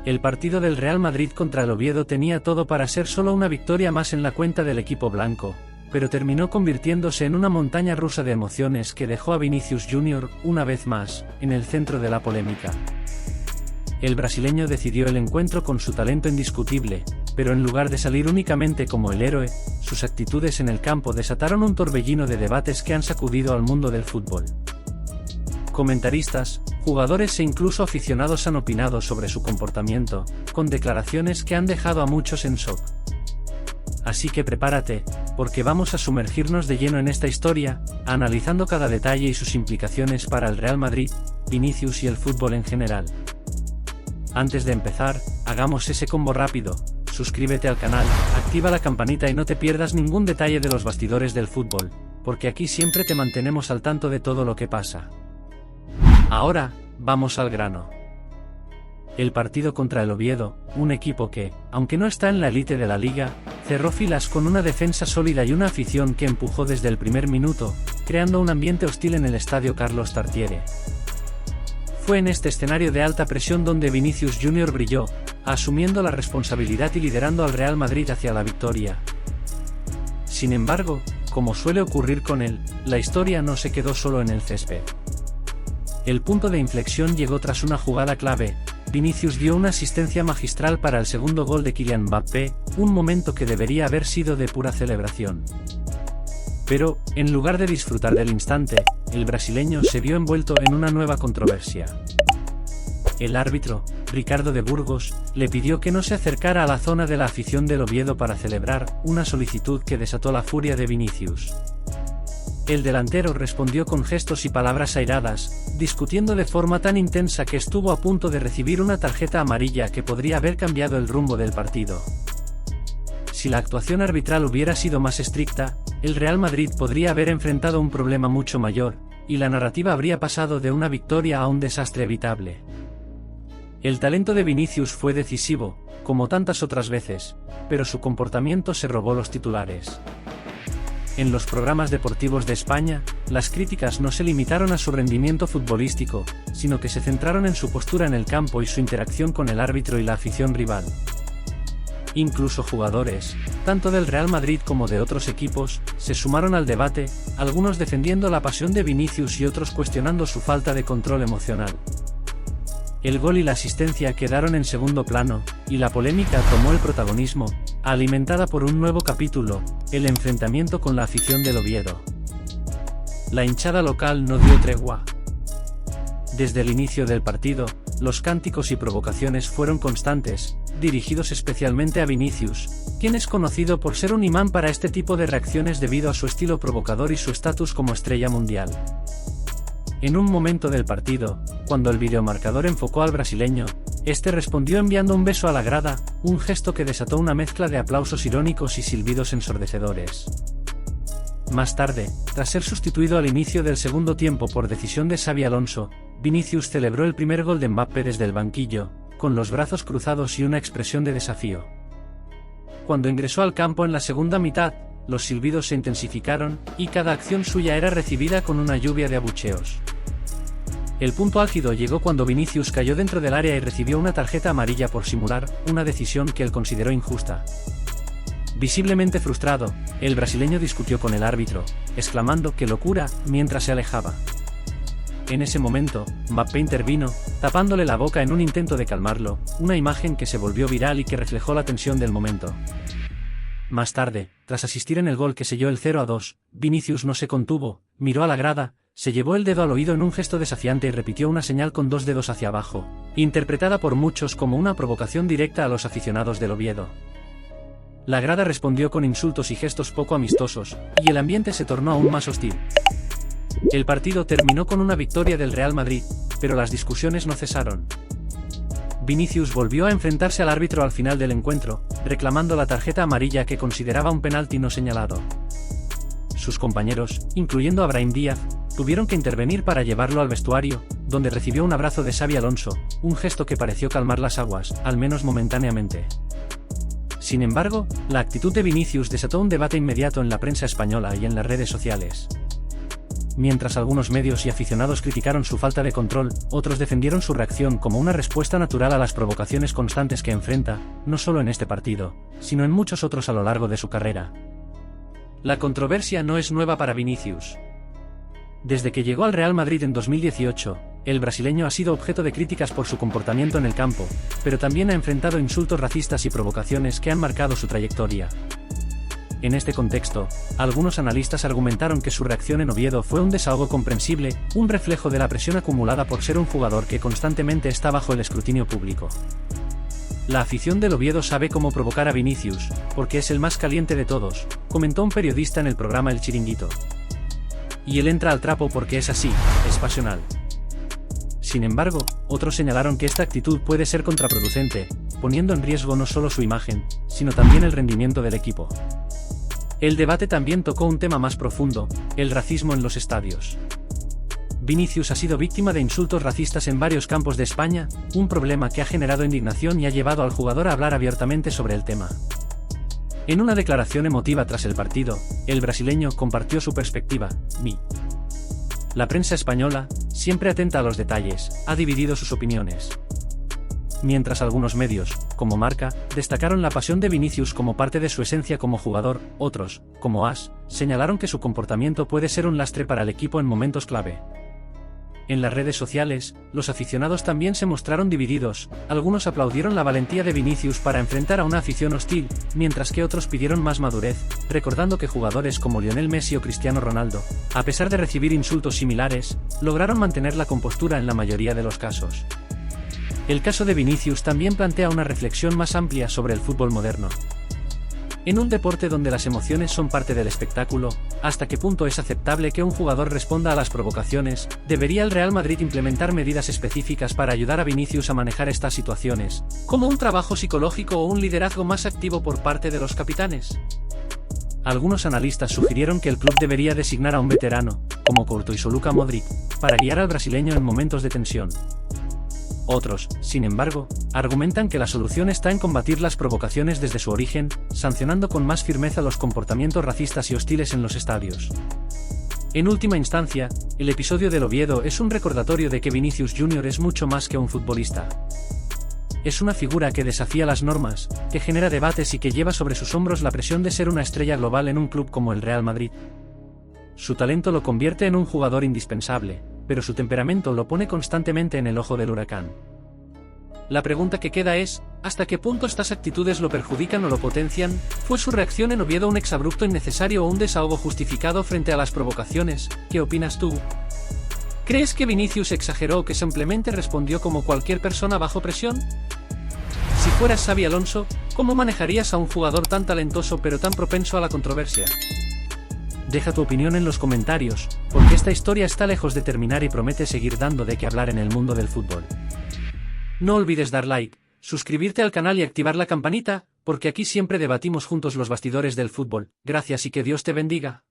El partido del Real Madrid contra el Oviedo tenía todo para ser solo una victoria más en la cuenta del equipo blanco, pero terminó convirtiéndose en una montaña rusa de emociones que dejó a Vinicius Jr., una vez más, en el centro de la polémica. El brasileño decidió el encuentro con su talento indiscutible, pero en lugar de salir únicamente como el héroe, sus actitudes en el campo desataron un torbellino de debates que han sacudido al mundo del fútbol. Comentaristas, jugadores e incluso aficionados han opinado sobre su comportamiento, con declaraciones que han dejado a muchos en shock. Así que prepárate, porque vamos a sumergirnos de lleno en esta historia, analizando cada detalle y sus implicaciones para el Real Madrid, Vinicius y el fútbol en general. Antes de empezar, hagamos ese combo rápido: suscríbete al canal, activa la campanita y no te pierdas ningún detalle de los bastidores del fútbol, porque aquí siempre te mantenemos al tanto de todo lo que pasa. Ahora, vamos al grano. El partido contra el Oviedo, un equipo que, aunque no está en la élite de la liga, cerró filas con una defensa sólida y una afición que empujó desde el primer minuto, creando un ambiente hostil en el estadio Carlos Tartiere. Fue en este escenario de alta presión donde Vinicius Jr. brilló, asumiendo la responsabilidad y liderando al Real Madrid hacia la victoria. Sin embargo, como suele ocurrir con él, la historia no se quedó solo en el césped. El punto de inflexión llegó tras una jugada clave. Vinicius dio una asistencia magistral para el segundo gol de Kylian Mbappé, un momento que debería haber sido de pura celebración. Pero, en lugar de disfrutar del instante, el brasileño se vio envuelto en una nueva controversia. El árbitro, Ricardo de Burgos, le pidió que no se acercara a la zona de la afición del Oviedo para celebrar, una solicitud que desató la furia de Vinicius. El delantero respondió con gestos y palabras airadas, discutiendo de forma tan intensa que estuvo a punto de recibir una tarjeta amarilla que podría haber cambiado el rumbo del partido. Si la actuación arbitral hubiera sido más estricta, el Real Madrid podría haber enfrentado un problema mucho mayor, y la narrativa habría pasado de una victoria a un desastre evitable. El talento de Vinicius fue decisivo, como tantas otras veces, pero su comportamiento se robó los titulares. En los programas deportivos de España, las críticas no se limitaron a su rendimiento futbolístico, sino que se centraron en su postura en el campo y su interacción con el árbitro y la afición rival. Incluso jugadores, tanto del Real Madrid como de otros equipos, se sumaron al debate, algunos defendiendo la pasión de Vinicius y otros cuestionando su falta de control emocional. El gol y la asistencia quedaron en segundo plano, y la polémica tomó el protagonismo, alimentada por un nuevo capítulo, el enfrentamiento con la afición del Oviedo. La hinchada local no dio tregua. Desde el inicio del partido, los cánticos y provocaciones fueron constantes, dirigidos especialmente a Vinicius, quien es conocido por ser un imán para este tipo de reacciones debido a su estilo provocador y su estatus como estrella mundial. En un momento del partido, cuando el videomarcador enfocó al brasileño, este respondió enviando un beso a la grada, un gesto que desató una mezcla de aplausos irónicos y silbidos ensordecedores. Más tarde, tras ser sustituido al inicio del segundo tiempo por decisión de Xabi Alonso, Vinicius celebró el primer gol de Mbappé desde el banquillo, con los brazos cruzados y una expresión de desafío. Cuando ingresó al campo en la segunda mitad, los silbidos se intensificaron, y cada acción suya era recibida con una lluvia de abucheos. El punto álgido llegó cuando Vinicius cayó dentro del área y recibió una tarjeta amarilla por simular, una decisión que él consideró injusta. Visiblemente frustrado, el brasileño discutió con el árbitro, exclamando ¡qué locura!, mientras se alejaba. En ese momento, Mbappé intervino, tapándole la boca en un intento de calmarlo, una imagen que se volvió viral y que reflejó la tensión del momento. Más tarde, tras asistir en el gol que selló el 0-2, Vinicius no se contuvo, miró a la grada, se llevó el dedo al oído en un gesto desafiante y repitió una señal con dos dedos hacia abajo, interpretada por muchos como una provocación directa a los aficionados del Oviedo. La grada respondió con insultos y gestos poco amistosos, y el ambiente se tornó aún más hostil. El partido terminó con una victoria del Real Madrid, pero las discusiones no cesaron. Vinicius volvió a enfrentarse al árbitro al final del encuentro, reclamando la tarjeta amarilla que consideraba un penalti no señalado. Sus compañeros, incluyendo a Brahim Díaz, tuvieron que intervenir para llevarlo al vestuario, donde recibió un abrazo de Xabi Alonso, un gesto que pareció calmar las aguas, al menos momentáneamente. Sin embargo, la actitud de Vinicius desató un debate inmediato en la prensa española y en las redes sociales. Mientras algunos medios y aficionados criticaron su falta de control, otros defendieron su reacción como una respuesta natural a las provocaciones constantes que enfrenta, no solo en este partido, sino en muchos otros a lo largo de su carrera. La controversia no es nueva para Vinícius. Desde que llegó al Real Madrid en 2018, el brasileño ha sido objeto de críticas por su comportamiento en el campo, pero también ha enfrentado insultos racistas y provocaciones que han marcado su trayectoria. En este contexto, algunos analistas argumentaron que su reacción en Oviedo fue un desahogo comprensible, un reflejo de la presión acumulada por ser un jugador que constantemente está bajo el escrutinio público. La afición del Oviedo sabe cómo provocar a Vinícius, porque es el más caliente de todos, comentó un periodista en el programa El Chiringuito. Y él entra al trapo porque es así, es pasional. Sin embargo, otros señalaron que esta actitud puede ser contraproducente, poniendo en riesgo no solo su imagen, sino también el rendimiento del equipo. El debate también tocó un tema más profundo, el racismo en los estadios. Vinícius ha sido víctima de insultos racistas en varios campos de España, un problema que ha generado indignación y ha llevado al jugador a hablar abiertamente sobre el tema. En una declaración emotiva tras el partido, el brasileño compartió su perspectiva. La prensa española, siempre atenta a los detalles, ha dividido sus opiniones. Mientras algunos medios, como Marca, destacaron la pasión de Vinícius como parte de su esencia como jugador, otros, como AS, señalaron que su comportamiento puede ser un lastre para el equipo en momentos clave. En las redes sociales, los aficionados también se mostraron divididos, algunos aplaudieron la valentía de Vinícius para enfrentar a una afición hostil, mientras que otros pidieron más madurez, recordando que jugadores como Lionel Messi o Cristiano Ronaldo, a pesar de recibir insultos similares, lograron mantener la compostura en la mayoría de los casos. El caso de Vinícius también plantea una reflexión más amplia sobre el fútbol moderno. En un deporte donde las emociones son parte del espectáculo, ¿hasta qué punto es aceptable que un jugador responda a las provocaciones? ¿Debería el Real Madrid implementar medidas específicas para ayudar a Vinícius a manejar estas situaciones, como un trabajo psicológico o un liderazgo más activo por parte de los capitanes? Algunos analistas sugirieron que el club debería designar a un veterano, como Courtois o Luka Modric, para guiar al brasileño en momentos de tensión. Otros, sin embargo, argumentan que la solución está en combatir las provocaciones desde su origen, sancionando con más firmeza los comportamientos racistas y hostiles en los estadios. En última instancia, el episodio del Oviedo es un recordatorio de que Vinícius Jr. es mucho más que un futbolista. Es una figura que desafía las normas, que genera debates y que lleva sobre sus hombros la presión de ser una estrella global en un club como el Real Madrid. Su talento lo convierte en un jugador indispensable, pero su temperamento lo pone constantemente en el ojo del huracán. La pregunta que queda es, ¿hasta qué punto estas actitudes lo perjudican o lo potencian? ¿Fue su reacción en Oviedo un exabrupto innecesario o un desahogo justificado frente a las provocaciones? ¿Qué opinas tú? ¿Crees que Vinícius exageró o que simplemente respondió como cualquier persona bajo presión? Si fueras Xabi Alonso, ¿cómo manejarías a un jugador tan talentoso pero tan propenso a la controversia? Deja tu opinión en los comentarios, porque esta historia está lejos de terminar y promete seguir dando de qué hablar en el mundo del fútbol. No olvides dar like, suscribirte al canal y activar la campanita, porque aquí siempre debatimos juntos los bastidores del fútbol. Gracias y que Dios te bendiga.